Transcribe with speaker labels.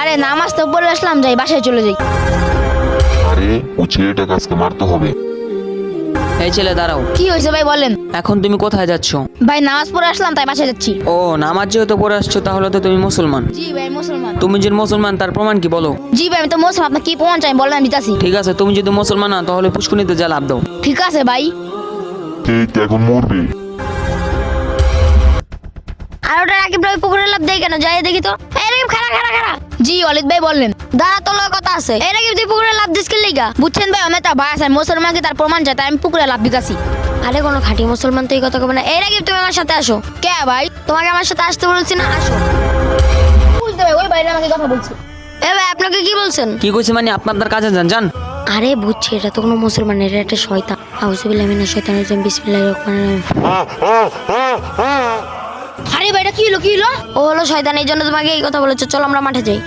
Speaker 1: আরে নামাজ তো পড়ে আসলাম, যাই বাসায় চলে যাই।
Speaker 2: আরে ওই ছেলেটাকে আজকে মারতে হবে।
Speaker 3: এই ছেলে দাঁড়াও।
Speaker 1: কি হয়েছে ভাই বলেন।
Speaker 3: এখন তুমি কোথায় যাচ্ছ?
Speaker 1: ভাই নামাজ পড়ে আসলাম, তাই বাসায় যাচ্ছি।
Speaker 3: ও, নামাজ যেহেতু পড়ে আসছো তাহলে তো তুমি মুসলমান।
Speaker 1: জি ভাই মুসলমান।
Speaker 3: তুমি যে মুসলমান তার প্রমাণ কি বলো?
Speaker 1: জি ভাই আমি তো মুসলমান, আপনার কি প্রমাণ চাই বলেন, আমি দিতাছি।
Speaker 3: ঠিক আছে, তুমি যদি মুসলমান না তাহলে পুষ্কুনিতে যা লাভ দাও।
Speaker 1: ঠিক আছে ভাই।
Speaker 2: এই তো এখন মরবে।
Speaker 1: আর ওটা রাকিব ভাই পুকুরে লাভ দেয় কেন, যাই দেখি তো। এই রাকিব খাড়া খাড়া খাড়া। জি ওয়ালিদ ভাই বললেন। দাঁড়া, তোর লগে কথা আছে। এই রাকিব তুই পুকুরে লাভ দিস কি লিগা? বুঝছেন ভাই, আমি একটা ভাই আছে মুসলমানকে তার প্রমাণ চাই, তাই আমি পুকুরে লাভ দিতাছি। আরে কোনো খাঁটি মুসলমান তো এই কথা কবে না। এই রাকিব তুমি আমার সাথে আসো। কে ভাই? তোমাকে আমার সাথে আসতে বলছি না, আসো। বুঝতে ভাই, ওই ভাইরা আমাকে কথা বলছে। এ ভাই আপনাকে কি বলছেন?
Speaker 3: কি কইছে মানে আপনার কাছে যান যান।
Speaker 1: আরে বুঝছি, এটা তো কোনো মুসলমান না, এটা একটা শয়তান। আউযুবিল্লাহি মিনাশ শাইতানির রাজিম, বিসমিল্লাহির রহমানির রহিম। আরে ভাই এটা কি হলো? ও হলো শয়তান, এই জন্য তোমাকে এই কথা বলেছে। চলো আমরা মাঠে যাই।